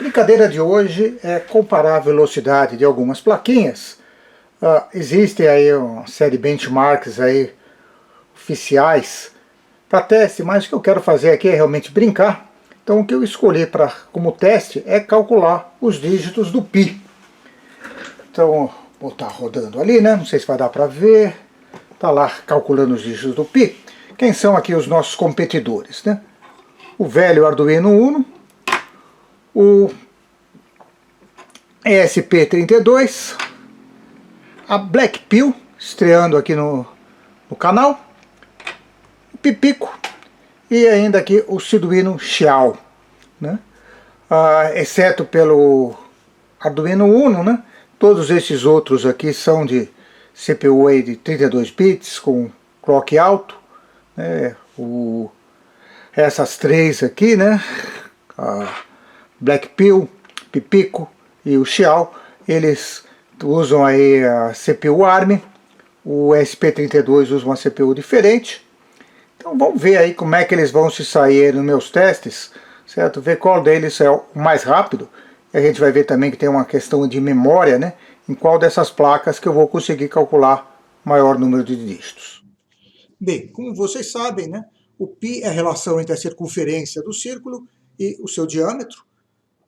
brincadeira de hoje é comparar a velocidade de algumas plaquinhas. Existem aí uma série de benchmarks aí oficiais para teste, mas o que eu quero fazer aqui é realmente brincar. Então o que eu escolhi como teste é calcular os dígitos do π. Então vou estar rodando ali, né? Não sei se vai dar para ver. Está lá calculando os dígitos do π. Quem são aqui os nossos competidores, né? O velho Arduino Uno, o ESP32, a Blackpill, estreando aqui no canal, o Pipico e ainda aqui o Arduino Xiao, né? Exceto pelo Arduino Uno, né? Todos esses outros aqui são de CPU aí de 32 bits com clock alto, né? Essas três aqui, né? A Blackpill, Pipico e o Xiao, eles usam aí a CPU ARM, o ESP32 usa uma CPU diferente. Então vamos ver aí como é que eles vão se sair nos meus testes, certo? Ver qual deles é o mais rápido. E a gente vai ver também que tem uma questão de memória, né? Em qual dessas placas que eu vou conseguir calcular maior número de dígitos. Bem, como vocês sabem, né? O π é a relação entre a circunferência do círculo e o seu diâmetro.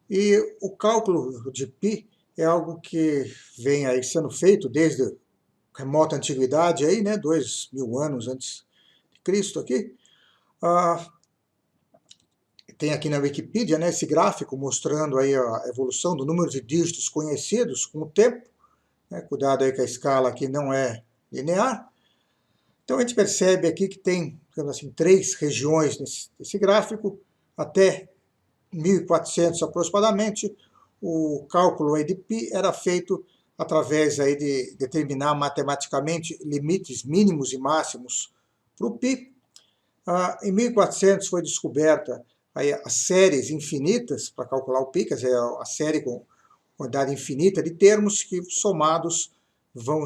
E o cálculo de π é algo que vem aí sendo feito desde a remota antiguidade, aí, né, 2000 anos antes de Cristo aqui. Tem aqui na Wikipedia, né, esse gráfico mostrando aí a evolução do número de dígitos conhecidos com o tempo. Né, cuidado aí que a escala aqui não é linear. Então a gente percebe aqui que tem, digamos assim, três regiões nesse gráfico, até 1400 aproximadamente. O cálculo aí de π era feito através aí de determinar matematicamente limites mínimos e máximos para o π. Em 1400 foi descoberta aí as séries infinitas para calcular o π, quer dizer, a série com quantidade infinita de termos que somados vão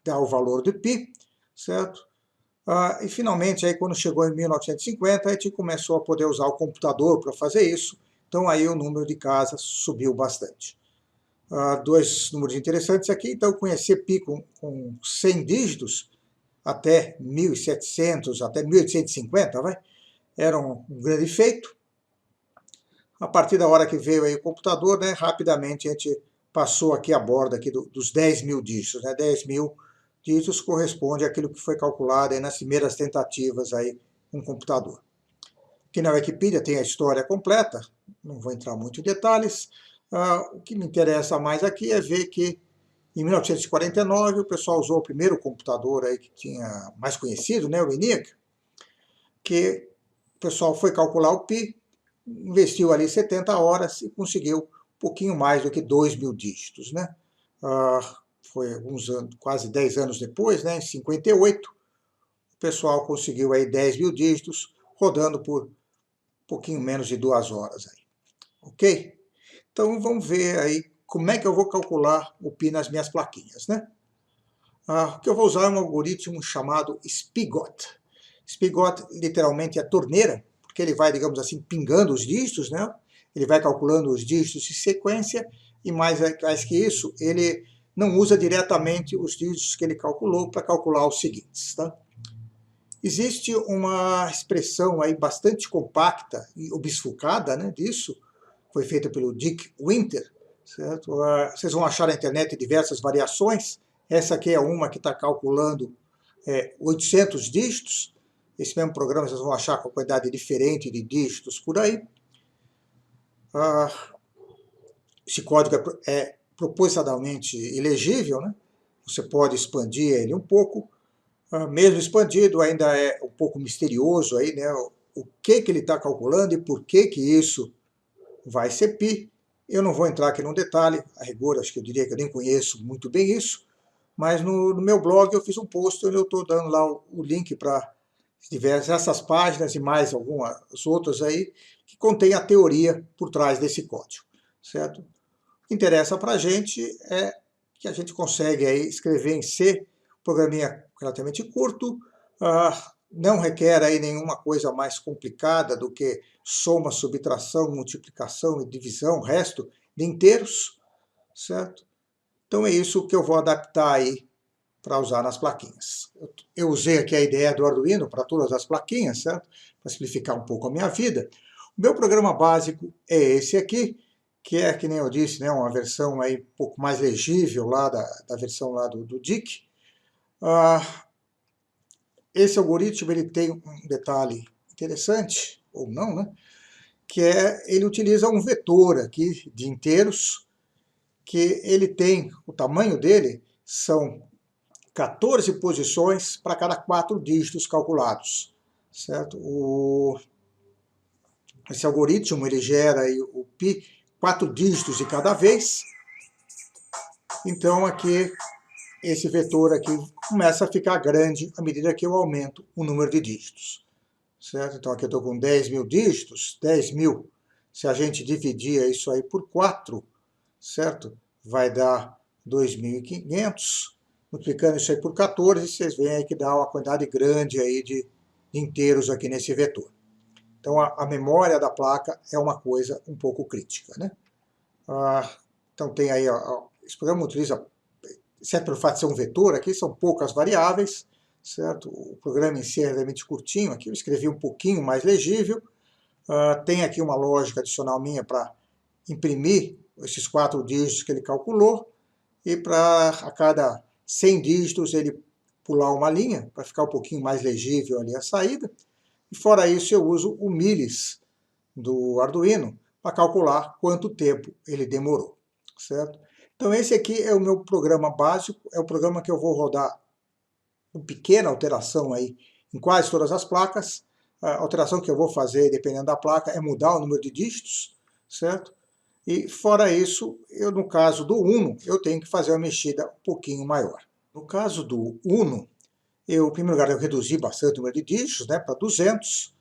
dar o valor do π, certo? E finalmente, aí, quando chegou em 1950, a gente começou a poder usar o computador para fazer isso, então aí o número de casas subiu bastante. Dois números interessantes aqui, então conhecer π com 100 dígitos até 1700, até 1850, era um grande feito. A partir da hora que veio aí o computador, né, rapidamente a gente passou aqui a borda aqui dos 10.000 dígitos, né, 10.000 dígitos corresponde àquilo que foi calculado aí nas primeiras tentativas aí com o computador. Aqui na Wikipedia tem a história completa, não vou entrar muito em detalhes. O que me interessa mais aqui é ver que em 1949 o pessoal usou o primeiro computador aí que tinha mais conhecido, né, o ENIAC, que o pessoal foi calcular o π, investiu ali 70 horas e conseguiu um pouquinho mais do que 2.000 dígitos, né? Foi alguns anos, quase 10 anos depois, né, em 58, o pessoal conseguiu aí 10.000 dígitos, rodando por um pouquinho menos de 2 horas aí. Ok? Então vamos ver aí como é que eu vou calcular o π nas minhas plaquinhas, né? O que eu vou usar é um algoritmo chamado Spigot. Spigot literalmente é torneira, porque ele vai, digamos assim, pingando os dígitos, né? Ele vai calculando os dígitos em sequência, e mais que isso, ele não usa diretamente os dígitos que ele calculou para calcular os seguintes, tá? Existe uma expressão aí bastante compacta e obfuscada, né, disso, foi feita pelo Dick Winter, certo? Vocês vão achar na internet diversas variações. Essa aqui é uma que está calculando 800 dígitos. Esse mesmo programa vocês vão achar com quantidade diferente de dígitos por aí. Esse código é propositalmente ilegível, né? Você pode expandir ele um pouco. Mesmo expandido, ainda é um pouco misterioso aí, né? O que ele está calculando e por que isso vai ser π. Eu não vou entrar aqui no detalhe, a rigor, acho que eu diria que eu nem conheço muito bem isso, mas no meu blog eu fiz um post onde eu estou dando lá o link para essas páginas e mais algumas outras aí, que contém a teoria por trás desse código, certo? O que interessa para a gente é que a gente consegue aí escrever em C, um programinha relativamente curto, não requer aí nenhuma coisa mais complicada do que soma, subtração, multiplicação e divisão, resto de inteiros, certo? Então é isso que eu vou adaptar aí para usar nas plaquinhas. Eu usei aqui a ideia do Arduino para todas as plaquinhas, certo? Para simplificar um pouco a minha vida. O meu programa básico é esse aqui, que é, que nem eu disse, né, uma versão aí um pouco mais legível lá da versão lá do DIC. Esse algoritmo ele tem um detalhe interessante, ou não, né? Que é, ele utiliza um vetor aqui de inteiros, que ele tem, o tamanho dele são 14 posições para cada 4 dígitos calculados, certo? Esse algoritmo ele gera aí o π 4 dígitos de cada vez. Então aqui esse vetor aqui começa a ficar grande à medida que eu aumento o número de dígitos, certo? Então aqui eu estou com 10 mil dígitos, 10 mil. Se a gente dividir isso aí por 4, certo? Vai dar 2.500. Multiplicando isso aí por 14, vocês veem aí que dá uma quantidade grande aí de inteiros aqui nesse vetor. Então a memória da placa é uma coisa um pouco crítica, né? Então tem aí, esse programa utiliza, exceto pelo fato de ser um vetor, aqui são poucas variáveis, certo? O programa em si é realmente curtinho, aqui eu escrevi um pouquinho mais legível. Tem aqui uma lógica adicional minha para imprimir esses 4 dígitos que ele calculou, e para a cada 100 dígitos ele pular uma linha, para ficar um pouquinho mais legível ali a saída. E fora isso eu uso o milis do Arduino para calcular quanto tempo ele demorou, certo? Então esse aqui é o meu programa básico, é o programa que eu vou rodar com pequena alteração aí em quase todas as placas. A alteração que eu vou fazer, dependendo da placa, é mudar o número de dígitos, certo? E fora isso, no caso do Uno, eu tenho que fazer uma mexida um pouquinho maior. No caso do Uno, em primeiro lugar, eu reduzi bastante o número de dígitos, né, para 200.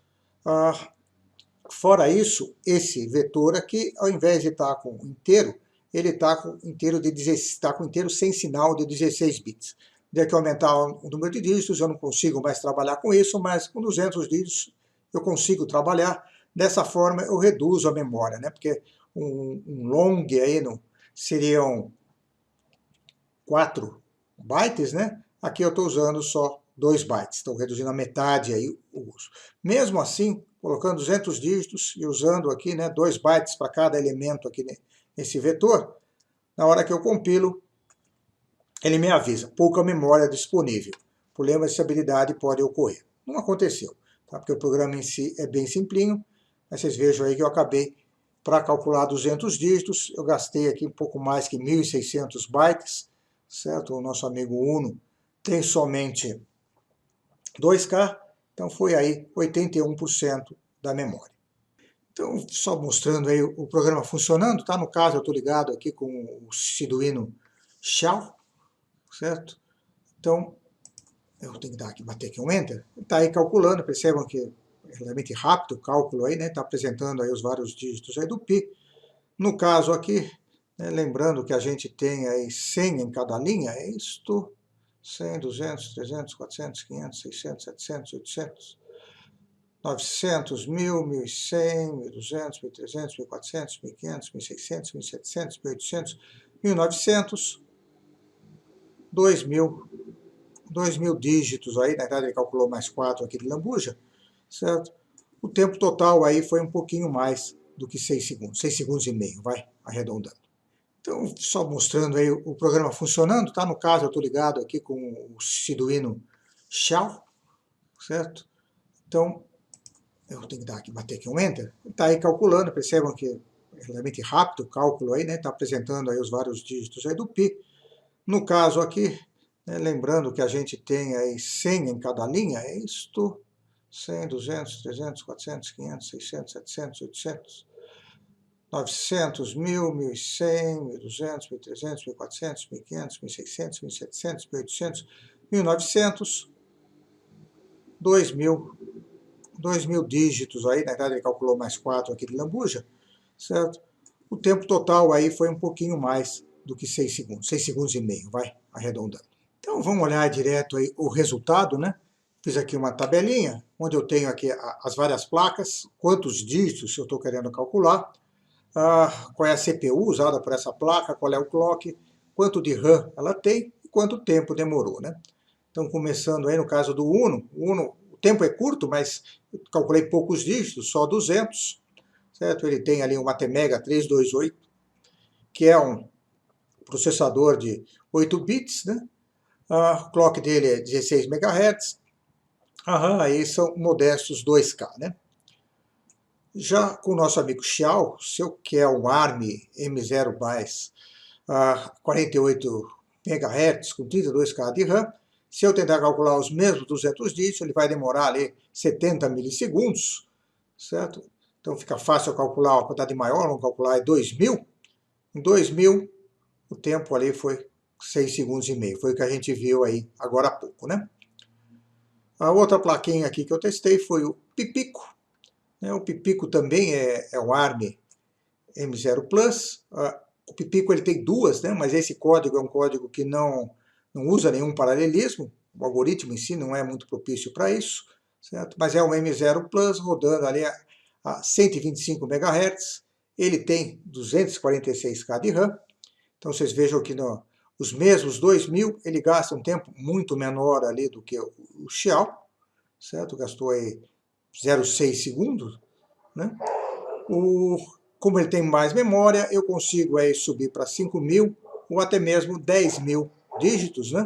Fora isso, esse vetor aqui, ao invés de estar com inteiro, ele está com inteiro sem sinal de 16 bits. Daí que aumentar o número de dígitos, eu não consigo mais trabalhar com isso, mas com 200 dígitos eu consigo trabalhar. Dessa forma eu reduzo a memória, né? Porque um long aí seriam 4 bytes, né? Aqui eu estou usando só 2 bytes, estou reduzindo a metade aí o uso. Mesmo assim, colocando 200 dígitos e usando aqui, né, 2 bytes para cada elemento aqui nesse vetor, na hora que eu compilo, ele me avisa, pouca memória disponível. Problema de estabilidade pode ocorrer. Não aconteceu, tá? Porque o programa em si é bem simplinho, mas vocês vejam aí que eu acabei, para calcular 200 dígitos, eu gastei aqui um pouco mais que 1.600 bytes, certo? O nosso amigo Uno tem somente 2K, então foi aí 81% da memória. Então, só mostrando aí o programa funcionando, tá? No caso, eu estou ligado aqui com o Arduino Shell, certo? Então, eu tenho que bater aqui um Enter. Está aí calculando, percebam que é realmente rápido o cálculo aí, né? Está apresentando aí os vários dígitos aí do π. No caso aqui, né, lembrando que a gente tem aí 100 em cada linha, é isto, 100, 200, 300, 400, 500, 600, 700, 800, 900, 1.000, 1.100, 1.200, 1.300, 1.400, 1.500, 1.600, 1.700, 1.800, 1.900, 2.000 dígitos aí, na verdade ele calculou mais 4 aqui de lambuja, certo? O tempo total aí foi um pouquinho mais do que 6 segundos, 6 segundos e meio, vai, arredondando. Então, só mostrando aí o programa funcionando, tá? No caso, eu estou ligado aqui com o Arduino Shell, certo? Então, eu tenho que bater aqui um Enter. Está aí calculando, percebam que é realmente rápido o cálculo aí, né? Está apresentando aí os vários dígitos aí do π. No caso aqui, né, lembrando que a gente tem aí 100 em cada linha, é isto, 100, 200, 300, 400, 500, 600, 700, 800, 900, 1.000, 1.100, 1.200, 1.300, 1.400, 1.500, 1.600, 1.700, 1.800, 1.900, 2.000 dígitos aí, na verdade ele calculou mais 4 aqui de lambuja, certo? O tempo total aí foi um pouquinho mais do que 6 segundos, 6 segundos e meio, vai, arredondando. Então vamos olhar direto aí o resultado, né? Fiz aqui uma tabelinha, onde eu tenho aqui as várias placas, quantos dígitos eu estou querendo calcular, qual é a CPU usada por essa placa, qual é o clock, quanto de RAM ela tem e quanto tempo demorou, né? Então, começando aí no caso do Uno, o tempo é curto, mas eu calculei poucos dígitos, só 200, certo? Ele tem ali um Atmega 328, que é um processador de 8 bits, né? O clock dele é 16 MHz, aí são modestos 2K, né? Já com o nosso amigo Xiao, se eu quer um ARM M0 BIOS 48 MHz com 32K de RAM, se eu tentar calcular os mesmos 200 dígitos, ele vai demorar ali 70 milissegundos, certo? Então fica fácil eu calcular uma quantidade maior, vamos calcular 2000. Em 2000, o tempo ali foi 6 segundos e meio, foi o que a gente viu aí agora há pouco, né? A outra plaquinha aqui que eu testei foi o Pipico. O Pipico também é um ARM M0 Plus. O Pipico ele tem duas, né? Mas esse código é um código que não usa nenhum paralelismo. O algoritmo em si não é muito propício para isso, certo? Mas é um M0 Plus rodando ali a 125 MHz. Ele tem 246K de RAM. Então vocês vejam que os mesmos 2000 ele gasta um tempo muito menor ali do que o Xiao, certo? Gastou aí 0,6 segundos, né? Como ele tem mais memória, eu consigo aí subir para 5.000 ou até mesmo 10.000 dígitos, né?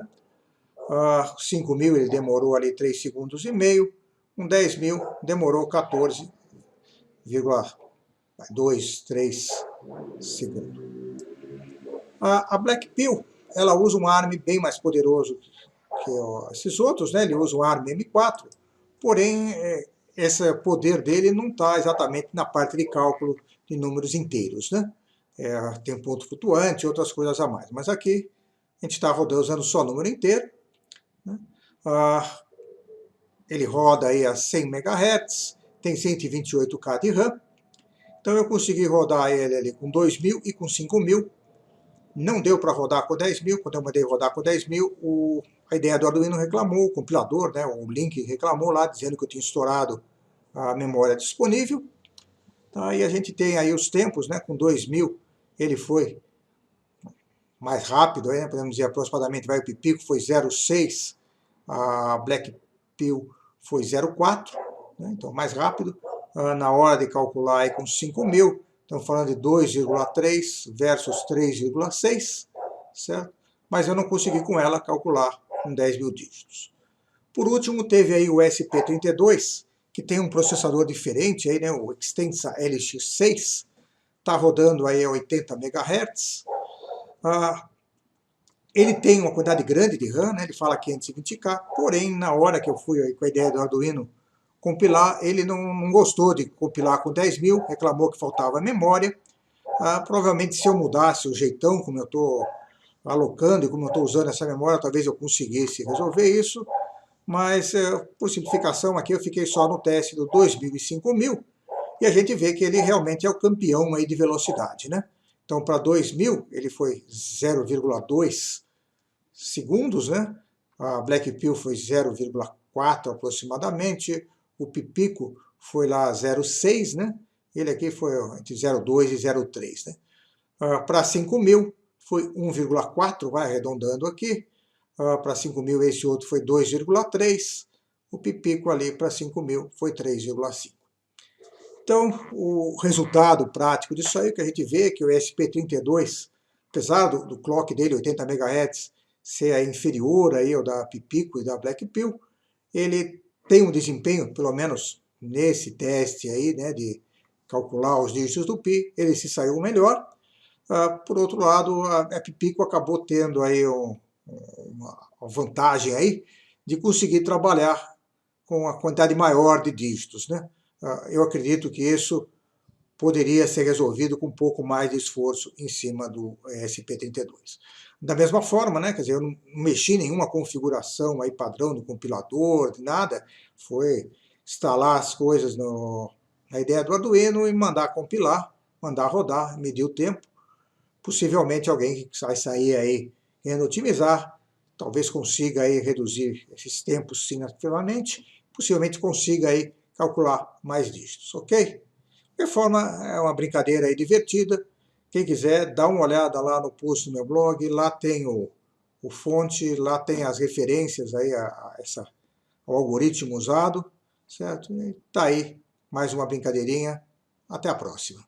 5.000 ele demorou ali 3 segundos e meio, com 10.000 demorou 14,23 segundos. A Blackpill, ela usa um ARM bem mais poderoso que esses outros, né? Ele usa um ARM M4, porém esse poder dele não está exatamente na parte de cálculo de números inteiros, né? Tem ponto flutuante e outras coisas a mais. Mas aqui a gente está usando só número inteiro, né? Ele roda aí a 100 MHz, tem 128K de RAM. Então eu consegui rodar ele ali com 2.000 e com 5.000. Não deu para rodar com 10.000, quando eu mandei rodar com 10.000, a ideia do Arduino reclamou, o compilador, né, o link reclamou lá, dizendo que eu tinha estourado a memória disponível. E a gente tem aí os tempos, né, com 2.000 ele foi mais rápido, né, podemos dizer aproximadamente, o Pipico foi 0,6, a Blackpill foi 0,4, né, então mais rápido. Na hora de calcular aí com 5.000, estamos falando de 2,3 versus 3,6, certo? Mas eu não consegui com ela calcular com 10.000 dígitos. Por último, teve aí o SP32, que tem um processador diferente, aí, né, o Extensa LX6, está rodando aí a 80 MHz. Ele tem uma quantidade grande de RAM, né, ele fala 520K, porém, na hora que eu fui aí com a ideia do Arduino compilar, ele não gostou de compilar com 10.000, reclamou que faltava memória. Provavelmente se eu mudasse o jeitão como eu estou alocando e como eu estou usando essa memória, talvez eu conseguisse resolver isso, mas por simplificação aqui eu fiquei só no teste do 2.000 e 5.000, e a gente vê que ele realmente é o campeão aí de velocidade, né? Então para 2.000 ele foi 0,2 segundos, né? A Blackpill foi 0,4 aproximadamente, o Pipico foi lá 0,6, né? Ele aqui foi entre 0,2 e 0,3, né? Para 5.000 foi 1,4, vai arredondando aqui. Para 5.000 esse outro foi 2,3. O Pipico ali para 5.000 foi 3,5. Então, o resultado prático disso aí que a gente vê é que o SP32, apesar do clock dele, 80 MHz, ser inferior aí ao da Pipico e da Blackpill, ele tem um desempenho, pelo menos nesse teste aí, né, de calcular os dígitos do Pi, ele se saiu melhor. Por outro lado, a Pipico acabou tendo aí uma vantagem aí de conseguir trabalhar com a quantidade maior de dígitos, né? Eu acredito que isso poderia ser resolvido com um pouco mais de esforço em cima do SP32. Da mesma forma, né, quer dizer, eu não mexi em nenhuma configuração aí padrão do compilador, de nada, foi instalar as coisas na ideia do Arduino e mandar compilar, mandar rodar, medir o tempo. Possivelmente alguém que vai sair aí querendo otimizar, talvez consiga aí reduzir esses tempos significativamente, possivelmente consiga aí calcular mais dígitos, ok? De qualquer forma, é uma brincadeira aí divertida. Quem quiser, dá uma olhada lá no post do meu blog, lá tem o fonte, lá tem as referências aí ao algoritmo usado, certo? E tá aí mais uma brincadeirinha. Até a próxima.